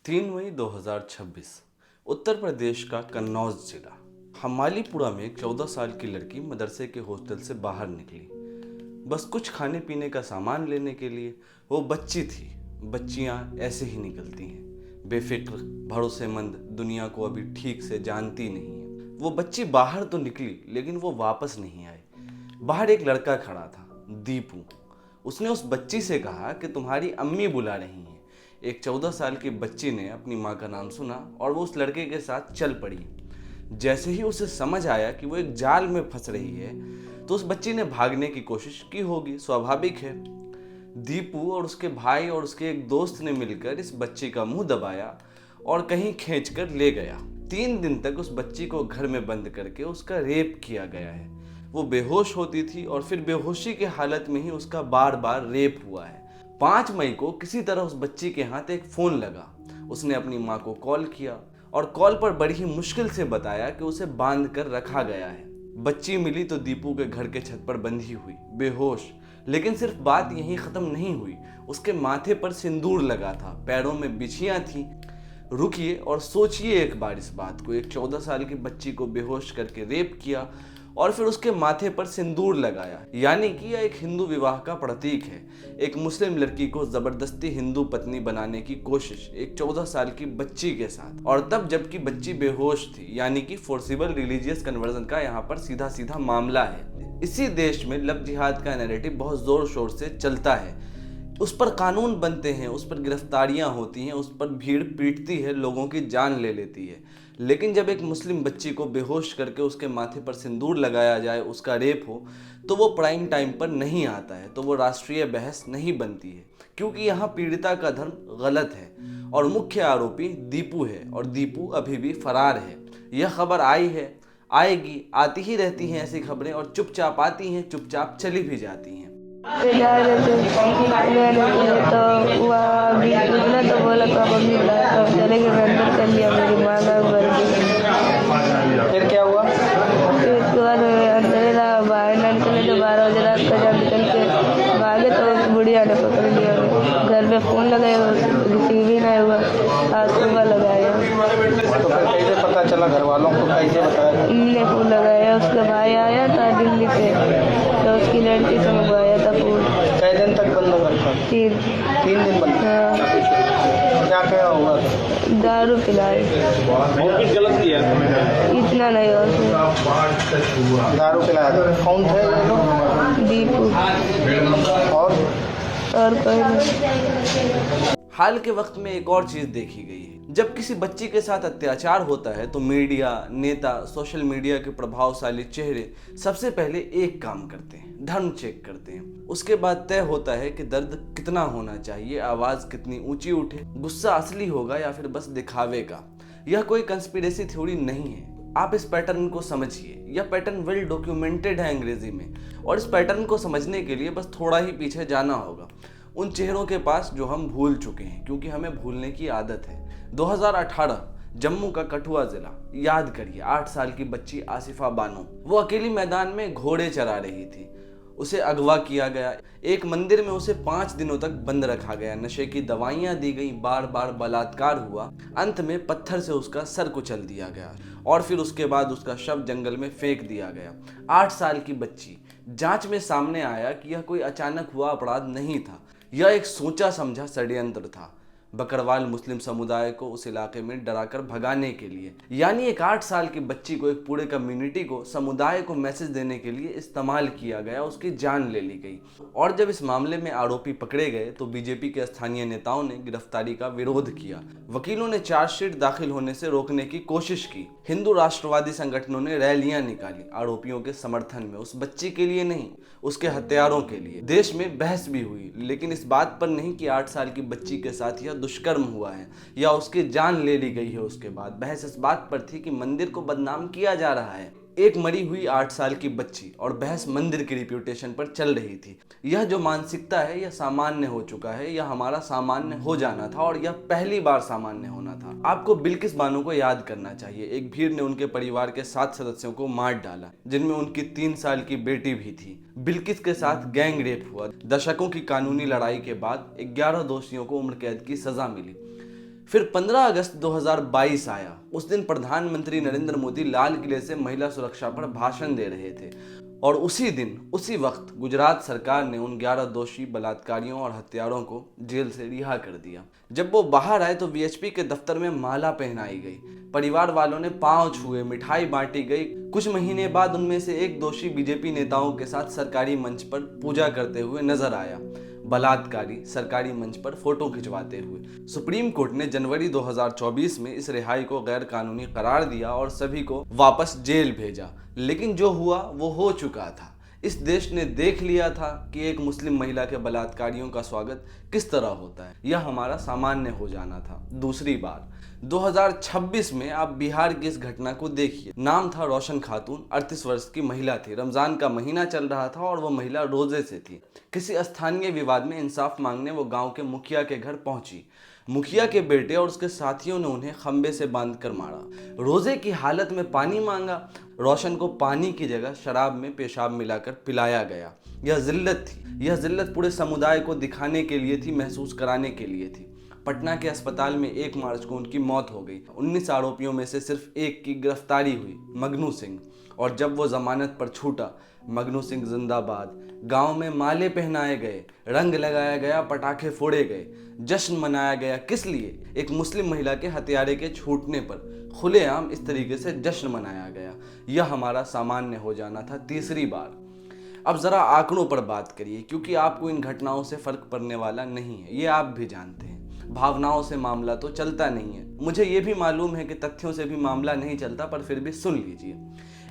3 मई 2026 उत्तर प्रदेश का कन्नौज जिला हमालीपुरा में एक 14 साल की लड़की मदरसे के हॉस्टल से बाहर निकली। बस कुछ खाने पीने का सामान लेने के लिए। वो बच्ची थी। बच्चियां ऐसे ही निकलती हैं, बेफिक्र, भरोसेमंद, दुनिया को अभी ठीक से जानती नहीं है। वो बच्ची बाहर तो निकली लेकिन वो वापस नहीं आई। बाहर एक लड़का खड़ा था, दीपू। उसने उस बच्ची से कहा कि तुम्हारी अम्मी बुला रही हैं। एक 14 साल की बच्ची ने अपनी माँ का नाम सुना और वो उस लड़के के साथ चल पड़ी। जैसे ही उसे समझ आया कि वो एक जाल में फंस रही है तो उस बच्ची ने भागने की कोशिश की होगी, स्वाभाविक है। दीपू और उसके भाई और उसके एक दोस्त ने मिलकर इस बच्ची का मुंह दबाया और कहीं खींचकर ले गया। 3 दिन तक उस बच्ची को घर में बंद करके उसका रेप किया गया है। वो बेहोश होती थी और फिर बेहोशी की हालत में ही उसका बार बार रेप हुआ है। 5 मई को किसी तरह उस बच्ची के हाथ एक फोन लगा। उसने अपनी माँ को कॉल किया और कॉल पर बड़ी ही मुश्किल से बताया कि उसे बांध कर रखा गया है। बच्ची मिली तो दीपू के घर के छत पर बंधी हुई, बेहोश। लेकिन सिर्फ बात यहीं खत्म नहीं हुई, उसके माथे पर सिंदूर लगा था, पैरों में बिछियां थी। रुकिए और सोचिए एक बार इस बात को। एक 14 साल की बच्ची को बेहोश करके रेप किया और फिर उसके माथे पर सिंदूर लगाया, यानी कि यह एक हिंदू विवाह का प्रतीक है। एक मुस्लिम लड़की को जबरदस्ती हिंदू पत्नी बनाने की कोशिश एक 14 साल की बच्ची के साथ, और तब जबकि बच्ची बेहोश थी, यानी कि फोर्सिबल रिलीजियस कन्वर्जन का यहाँ पर सीधा सीधा मामला है। इसी देश में लव जिहाद का नैरेटिव बहुत जोर शोर से चलता है। उस पर कानून बनते हैं, उस पर गिरफ्तारियां होती हैं, उस पर भीड़ पीटती है, लोगों की जान ले लेती है। लेकिन जब एक मुस्लिम बच्ची को बेहोश करके उसके माथे पर सिंदूर लगाया जाए, उसका रेप हो, तो वो प्राइम टाइम पर नहीं आता है, तो वो राष्ट्रीय बहस नहीं बनती है, क्योंकि यहाँ पीड़िता का धर्म गलत है और मुख्य आरोपी दीपू है और दीपू अभी भी फरार है। यह खबर आई है, आएगी, आती ही रहती हैं ऐसी खबरें, और चुपचाप आती हैं, चुपचाप चली भी जाती हैं। जा रहे थे लेने के लिए, तो वहाँ भी उसने तो बोला तो अब अभी तब चले गए। मैं अंदर कर लिया, मेरी माँ का भर दी। फिर क्या हुआ? फिर उसके बाद अंदर ना बाहर ना निकले, तो 12 बजे रात को जब निकल के भागे तो उस बुढ़िया ने पकड़ लिया। घर में फ़ोन लगाया, रिसीव ही नहीं हुआ। आज सुबह लगाया तो फिर कैसे पता चला? घर वालों को कैसे बताया? ने फ़ोन लगाया, उसका भाई आया था दिल्ली से, तो उसकी लड़की से मंगवाया था फ़ोन। कई दिन तक बंद रखा? 3 दिन बंद। हाँ, क्या क्या हुआ? दारू पिलाई। और कुछ गलत किया? इतना नहीं हुआ उसमें। दारू पिलाया था। कौन थे ये लोग? दीपू और कोई नहीं। हाल के वक्त में एक और चीज देखी गई है। जब किसी बच्ची के साथ अत्याचार होता है तो मीडिया, नेता, सोशल मीडिया के प्रभावशाली चेहरे सबसे पहले एक काम करते हैं, धर्म चेक करते हैं। उसके बाद तय होता है कि दर्द कितना होना चाहिए, आवाज कितनी ऊंची उठे, गुस्सा असली होगा या फिर बस दिखावे का। यह कोई कंस्पिरेसी थ्योरी नहीं है। आप इस पैटर्न को समझिए। यह पैटर्न वेल डॉक्यूमेंटेड है अंग्रेजी में, और इस पैटर्न को समझने के लिए बस थोड़ा ही पीछे जाना होगा, उन चेहरों के पास जो हम भूल चुके हैं, क्योंकि हमें भूलने की आदत है। 2018 जम्मू का कठुआ जिला, याद करिए, 8 साल की बच्ची आसिफा बानो, वो अकेली मैदान में घोड़े चरा रही थी। उसे अगवा किया गया, एक मंदिर में उसे 5 दिनों तक बंद रखा गया, नशे की दवाइयां दी गई, बार बार बलात्कार हुआ, अंत में पत्थर से उसका सर कुचल दिया गया और फिर उसके बाद उसका शव जंगल में फेंक दिया गया। 8 साल की बच्ची। जांच में सामने आया कि यह कोई अचानक हुआ अपराध नहीं था, यह एक सोचा समझा षड्यंत्र था, बकरवाल मुस्लिम समुदाय को उस इलाके में डराकर भगाने के लिए। यानी एक 8 साल की बच्ची को, एक पूरे कम्युनिटी को, समुदाय को मैसेज देने के लिए इस्तेमाल किया गया, उसकी जान ले ली गई। और जब इस मामले में आरोपी पकड़े गए तो बीजेपी के स्थानीय नेताओं ने गिरफ्तारी का विरोध किया, वकीलों ने चार्जशीट दाखिल होने से रोकने की कोशिश की, हिंदू राष्ट्रवादी संगठनों ने रैलियां निकाली आरोपियों के समर्थन में, उस बच्ची के लिए नहीं, उसके हत्यारों के लिए। देश में बहस भी हुई, लेकिन इस बात पर नहीं कि 8 साल की बच्ची के साथ यह दुष्कर्म हुआ है या उसकी जान ले ली गई है। उसके बाद बहस इस बात पर थी कि मंदिर को बदनाम किया जा रहा है। एक मरी हुई 8 साल की बच्ची, और बहस मंदिर की रिप्यूटेशन पर चल रही थी। यह जो मानसिकता है यह सामान्य हो चुका है, यह हमारा सामान्य हो जाना था, और यह पहली बार सामान्य होना था। आपको बिल्किस बानो को याद करना चाहिए। एक भीड़ ने उनके परिवार के 7 सदस्यों को मार डाला, जिनमें उनकी 3 साल की बेटी भी थी। बिल्किस के साथ गैंग रेप हुआ। दशकों की कानूनी लड़ाई के बाद 11 दोषियों को उम्र कैद की सजा मिली। फिर 15 अगस्त 2022 आया। उस दिन प्रधानमंत्री नरेंद्र मोदी लाल किले से महिला सुरक्षा पर भाषण दे रहे थे और उसी दिन उसी वक्त गुजरात सरकार ने उन 11 दोषी बलात्कारियों और हत्यारों को जेल से रिहा कर दिया। जब वो बाहर आए तो वीएचपी के दफ्तर में माला पहनाई गई, परिवार वालों ने पांव छुए, मिठाई बांटी गई। कुछ महीने बाद उनमें से एक दोषी बीजेपी नेताओं के साथ सरकारी मंच पर पूजा करते हुए नजर आया, बलात्कारी सरकारी मंच पर फोटो खिंचवाते हुए। सुप्रीम कोर्ट ने जनवरी 2024 में इस रिहाई को गैर कानूनी करार दिया और सभी को वापस जेल भेजा। लेकिन जो हुआ वो हो चुका था। इस देश ने देख लिया था कि एक मुस्लिम महिला के बलात्कारियों का स्वागत किस तरह होता है। यह हमारा सामान्य हो जाना था। दूसरी बार 2026 में आप बिहार की इस घटना को देखिए। नाम था रोशन खातून, 38 वर्ष की महिला थी। रमजान का महीना चल रहा था और वह महिला रोजे से थी। किसी स्थानीय विवाद में इंसाफ मांगने वो गांव के मुखिया के घर पहुंची। मुखिया के बेटे और उसके साथियों ने उन्हें खंबे से बांधकर मारा। रोजे की हालत में पानी मांगा। रोशन को पानी की जगह शराब में पेशाब मिलाकर पिलाया गया। यह जिल्लत थी। यह जिल्लत पूरे समुदाय को दिखाने के लिए थी, महसूस कराने के लिए थी। पटना के अस्पताल में 1 मार्च को उनकी मौत हो गई। 19 आरोपियों में से सिर्फ एक की गिरफ्तारी हुई, मगनू सिंह। और जब वो जमानत पर छूटा, मगनू सिंह जिंदाबाद। गांव में माले पहनाए गए, रंग लगाया गया, पटाखे फोड़े गए, जश्न मनाया गया। किस लिए? एक मुस्लिम महिला के हत्यारे के छूटने पर खुलेआम इस तरीके से जश्न मनाया गया। यह हमारा सामान्य हो जाना था। तीसरी बार अब जरा आंकड़ों पर बात करिए, क्योंकि आपको इन घटनाओं से फर्क पड़ने वाला नहीं है, ये आप भी जानते हैं। भावनाओं से मामला तो चलता नहीं है। मुझे ये भी मालूम है कि तथ्यों से भी मामला नहीं चलता, पर फिर भी सुन लीजिए।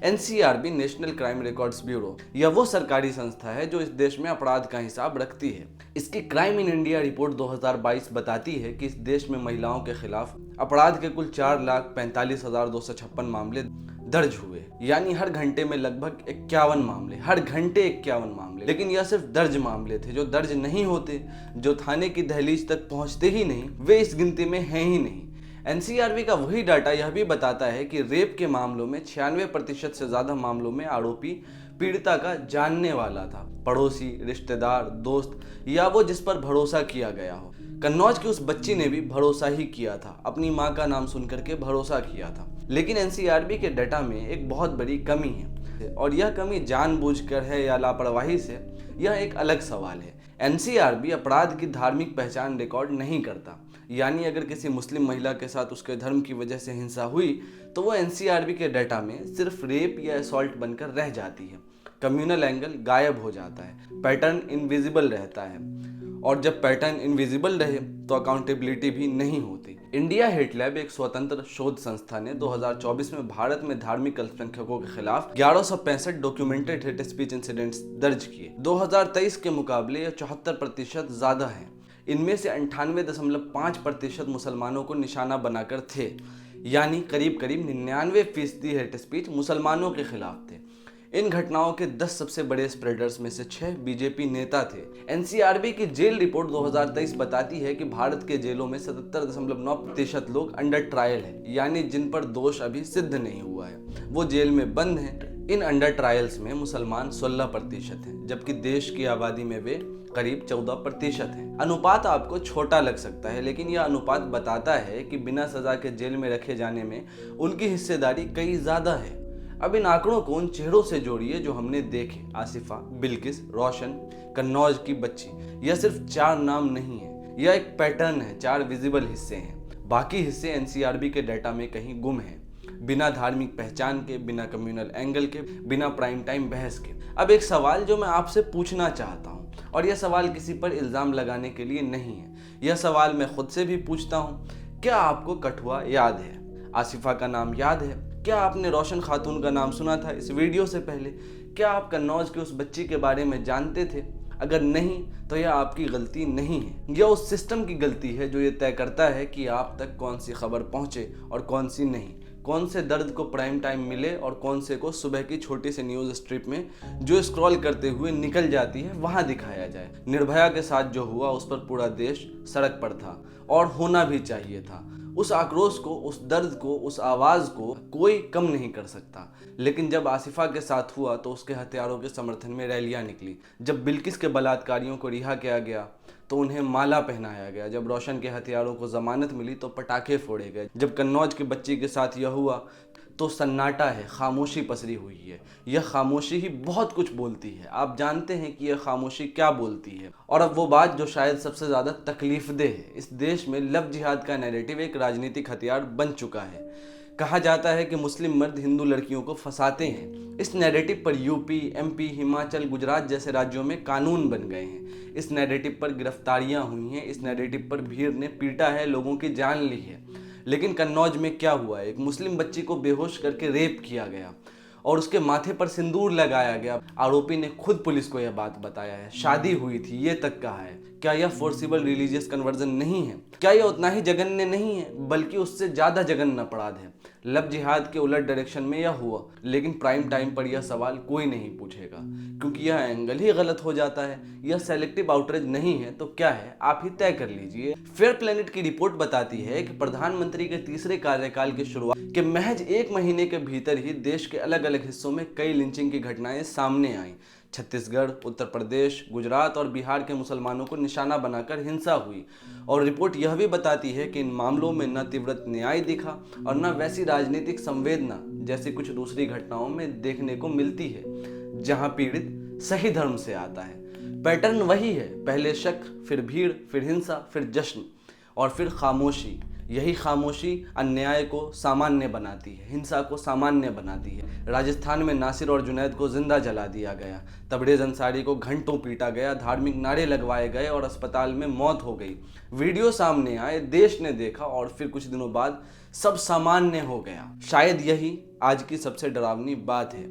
NCRB, national crime records bureau, यह वो सरकारी संस्था है जो इस देश में अपराध का हिसाब रखती है। इसकी क्राइम इन इंडिया रिपोर्ट 2022 बताती है कि इस देश में महिलाओं के खिलाफ अपराध के कुल 4,45,256 मामले दर्ज हुए, यानी हर घंटे में लगभग 51 मामले, हर घंटे 51 मामले। लेकिन यह सिर्फ दर्ज मामले थे। जो दर्ज नहीं होते, जो थाने की दहलीज तक पहुंचते ही नहीं, वे इस गिनती में हैं ही नहीं। एनसीआरबी का वही डाटा यह भी बताता है कि रेप के मामलों में 96% से ज्यादा मामलों में आरोपी पीड़िता का जानने वाला था, पड़ोसी, रिश्तेदार, दोस्त या वो जिस पर भरोसा किया गया हो। कन्नौज की उस बच्ची ने भी भरोसा ही किया था, अपनी माँ का नाम सुनकर के भरोसा किया था। लेकिन एनसीआरबी के डाटा में एक बहुत बड़ी कमी है, और यह कमी जानबूझकर है या लापरवाही से, यह एक अलग सवाल है। एनसीआरबी अपराध की धार्मिक पहचान रिकॉर्ड नहीं करता, यानी अगर किसी मुस्लिम महिला के साथ उसके धर्म की वजह से हिंसा हुई तो वो एनसीआरबी के डाटा में सिर्फ रेप या असॉल्ट बनकर रह जाती है। कम्युनल एंगल गायब हो जाता है, पैटर्न इनविजिबल रहता है, और जब पैटर्न इनविजिबल रहे तो अकाउंटेबिलिटी भी नहीं होती। इंडिया हेट लैब, एक स्वतंत्र शोध संस्था, ने 2024 में भारत में धार्मिक अल्पसंख्यकों के खिलाफ 1165 डॉक्यूमेंटेड हेट स्पीच इंसिडेंट्स दर्ज किए। 2023 के मुकाबले यह 74% ज्यादा है। इनमें से 98.5% मुसलमानों को निशाना बनाकर थे, यानी करीब करीब 99% हेट स्पीच मुसलमानों के खिलाफ थे। इन घटनाओं के 10 सबसे बड़े स्प्रेडर्स में से 6 बीजेपी नेता थे। एनसीआरबी की जेल रिपोर्ट 2023 बताती है कि भारत के जेलों में 77.9% लोग अंडर ट्रायल हैं, यानी जिन पर दोष अभी सिद्ध नहीं हुआ है, वो जेल में बंद हैं। इन अंडर ट्रायल्स में मुसलमान 16% हैं, जबकि देश की आबादी में वे करीब 14% हैं। अनुपात आपको छोटा लग सकता है, लेकिन यह अनुपात बताता है कि बिना सजा के जेल में रखे जाने में उनकी हिस्सेदारी कई ज्यादा है। अब इन आंकड़ों को उन चेहरों से जोड़िए जो हमने देखे, आसिफा, बिल्किस, रोशन, कन्नौज की बच्ची। यह सिर्फ 4 नाम नहीं है, यह एक पैटर्न है। 4 विजिबल हिस्से हैं, बाकी हिस्से एनसीआरबी के डाटा में कहीं गुम हैं, बिना धार्मिक पहचान के, बिना कम्युनल एंगल के, बिना प्राइम टाइम बहस के। अब एक सवाल जो मैं आपसे पूछना चाहता हूँ, और यह सवाल किसी पर इल्जाम लगाने के लिए नहीं है, यह सवाल मैं खुद से भी पूछता हूँ। क्या आपको कठुआ याद है? आसिफा का नाम याद है? क्या आपने रोशन खातून का नाम सुना था इस वीडियो से पहले? क्या आप कन्नौज की उस बच्ची के बारे में जानते थे? अगर नहीं तो यह आपकी गलती नहीं है, यह उस सिस्टम की गलती है जो ये तय करता है कि आप तक कौन सी खबर पहुंचे और कौन सी नहीं, कौन से दर्द को प्राइम टाइम मिले और कौन से को सुबह की छोटी सी न्यूज़ स्ट्रिप में जो स्क्रॉल करते हुए निकल जाती है वहां दिखाया जाए। निर्भया के साथ जो हुआ उस पर पूरा देश सड़क पर था, और होना भी चाहिए था। उस आक्रोश को, उस दर्द को, उस आवाज़ को कोई कम नहीं कर सकता। लेकिन जब आसिफा के साथ हुआ तो उसके हत्यारों के समर्थन में रैलियां निकली। जब बिल्किस के बलात्कारियों को रिहा किया गया तो उन्हें माला पहनाया गया। जब रोशन के हथियारों को जमानत मिली तो पटाखे फोड़े गए। जब कन्नौज की बच्ची के साथ यह हुआ तो सन्नाटा है, खामोशी पसरी हुई है। यह खामोशी ही बहुत कुछ बोलती है। आप जानते हैं कि यह खामोशी क्या बोलती है। और अब वो बात जो शायद सबसे ज़्यादा तकलीफदेह है, इस देश में लव जिहाद का नैरेटिव एक राजनीतिक हथियार बन चुका है। कहा जाता है कि मुस्लिम मर्द हिंदू लड़कियों को फंसाते हैं। इस नैरेटिव पर यूपी, एमपी, हिमाचल, गुजरात जैसे राज्यों में कानून बन गए हैं। इस नैरेटिव पर गिरफ्तारियां हुई हैं। इस नैरेटिव पर भीड़ ने पीटा है, लोगों की जान ली है। लेकिन कन्नौज में क्या हुआ? एक मुस्लिम बच्ची को बेहोश करके रेप किया गया और उसके माथे पर सिंदूर लगाया गया। आरोपी ने खुद पुलिस को यह बात बताया है। शादी हुई थी, ये तक कहा है। क्या यह फोर्सिबल रिलीजियस कन्वर्जन नहीं है? क्या यह उतना ही जघन्य नहीं है, बल्कि उससे ज़्यादा जघन्य अपराध है? लव जिहाद के उलट डायरेक्शन में यह हुआ, लेकिन प्राइम टाइम पर यह सवाल कोई नहीं पूछेगा, क्योंकि यह एंगल ही गलत हो जाता है। यह सेलेक्टिव आउटरीच नहीं है तो क्या है, आप ही तय कर लीजिए। फेयर प्लेनेट की रिपोर्ट बताती है कि प्रधानमंत्री के तीसरे कार्यकाल की शुरुआत के महज 1 महीने के भीतर ही देश के अलग अलग हिस्सों में कई लिंचिंग की घटनाएं सामने आईं। छत्तीसगढ़, उत्तर प्रदेश, गुजरात और बिहार के मुसलमानों को निशाना बनाकर हिंसा हुई। और रिपोर्ट यह भी बताती है कि इन मामलों में न तीव्र न्याय दिखा और न वैसी राजनीतिक संवेदना जैसी कुछ दूसरी घटनाओं में देखने को मिलती है, जहां पीड़ित सही धर्म से आता है। पैटर्न वही है, पहले शक, फिर भीड़, फिर हिंसा, फिर जश्न और फिर खामोशी। यही खामोशी अन्याय को सामान्य बनाती है, हिंसा को सामान्य बनाती है। राजस्थान में नासिर और जुनैद को जिंदा जला दिया गया, तबरेज़ अंसारी को घंटों पीटा गया, धार्मिक नारे लगवाए गए और अस्पताल में मौत हो गई। वीडियो सामने आए, देश ने देखा और फिर कुछ दिनों बाद सब सामान्य हो गया। शायद यही आज की सबसे डरावनी बात है,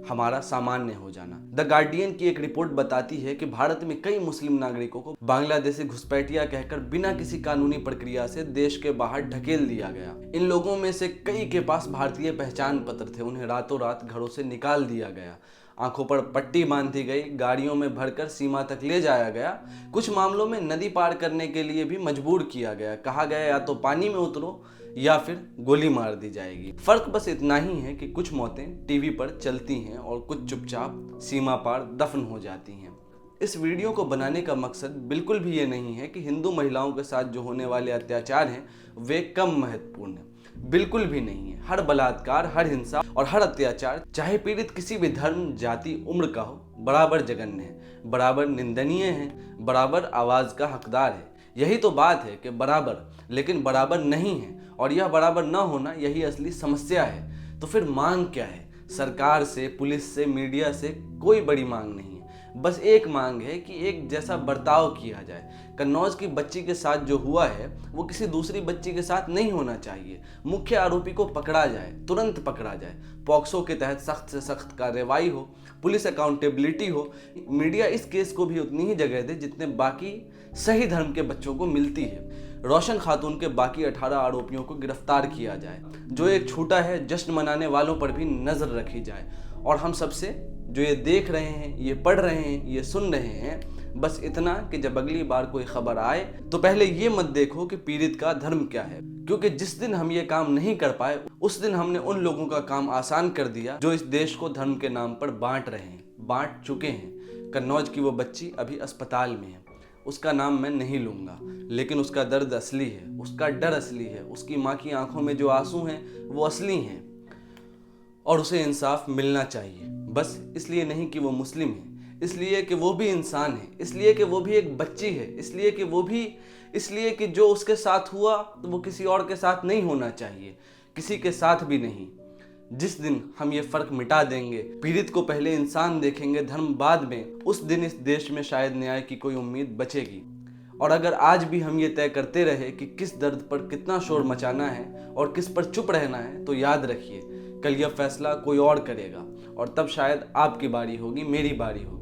हमारा सामान्य हो जाना। द गार्डियन की एक रिपोर्ट बताती है कि भारत में कई मुस्लिम नागरिकों को बांग्लादेशी घुसपैठिया कहकर बिना किसी कानूनी प्रक्रिया से देश के बाहर ढकेल दिया गया। इन लोगों में से कई के पास भारतीय पहचान पत्र थे, उन्हें रातों रात घरों से निकाल दिया गया, आंखों पर पट्टी बांधी गई, गाड़ियों में भरकर सीमा तक ले जाया गया। कुछ मामलों में नदी पार करने के लिए भी मजबूर किया गया। कहा गया या तो पानी में उतरो या फिर गोली मार दी जाएगी। फर्क बस इतना ही है कि कुछ मौतें टीवी पर चलती हैं और कुछ चुपचाप सीमा पार दफन हो जाती हैं। इस वीडियो को बनाने का मकसद बिल्कुल भी ये नहीं है कि हिंदू महिलाओं के साथ जो होने वाले अत्याचार हैं वे कम महत्वपूर्ण हैं, बिल्कुल भी नहीं है। हर बलात्कार, हर हिंसा और हर अत्याचार, चाहे पीड़ित किसी भी धर्म, जाति, उम्र का हो, बराबर जघन्य है, बराबर निंदनीय है, बराबर आवाज का हकदार है। यही तो बात है कि बराबर, लेकिन बराबर नहीं है, और यह बराबर न होना यही असली समस्या है। तो फिर मांग क्या है? सरकार से, पुलिस से, मीडिया से कोई बड़ी मांग नहीं है। बस एक मांग है कि एक जैसा बर्ताव किया जाए। कन्नौज की बच्ची के साथ जो हुआ है वो किसी दूसरी बच्ची के साथ नहीं होना चाहिए। मुख्य आरोपी को पकड़ा जाए, तुरंत पकड़ा जाए। पॉक्सो के तहत सख्त से सख्त कार्रवाई हो, पुलिस अकाउंटेबिलिटी हो। मीडिया इस केस को भी उतनी ही जगह दे जितने बाकी सही धर्म के बच्चों को मिलती है। रोशन खातून के बाकी 18 आरोपियों को गिरफ्तार किया जाए। जो एक छूटा है, जश्न मनाने वालों पर भी नजर रखी जाए। और हम सबसे जो ये देख रहे हैं, ये पढ़ रहे हैं, ये सुन रहे हैं, बस इतना कि जब अगली बार कोई खबर आए तो पहले ये मत देखो कि पीड़ित का धर्म क्या है, क्योंकि जिस दिन हम ये काम नहीं कर पाए उस दिन हमने उन लोगों का काम आसान कर दिया जो इस देश को धर्म के नाम पर बांट रहे हैं, बांट चुके हैं। कन्नौज की वो बच्ची अभी अस्पताल में है, उसका नाम मैं नहीं लूँगा, लेकिन उसका दर्द असली है, उसका डर असली है, उसकी माँ की आंखों में जो आंसू हैं वो असली हैं और उसे इंसाफ मिलना चाहिए। बस इसलिए नहीं कि वो मुस्लिम है, इसलिए कि वो भी इंसान है, इसलिए कि वो भी एक बच्ची है, इसलिए कि जो उसके साथ हुआ तो वो किसी और के साथ नहीं होना चाहिए, किसी के साथ भी नहीं। जिस दिन हम ये फर्क मिटा देंगे, पीड़ित को पहले इंसान देखेंगे, धर्म बाद में, उस दिन इस देश में शायद न्याय की कोई उम्मीद बचेगी। और अगर आज भी हम ये तय करते रहे कि किस दर्द पर कितना शोर मचाना है और किस पर चुप रहना है, तो याद रखिए कल यह फैसला कोई और करेगा और तब शायद आपकी बारी होगी, मेरी बारी होगी।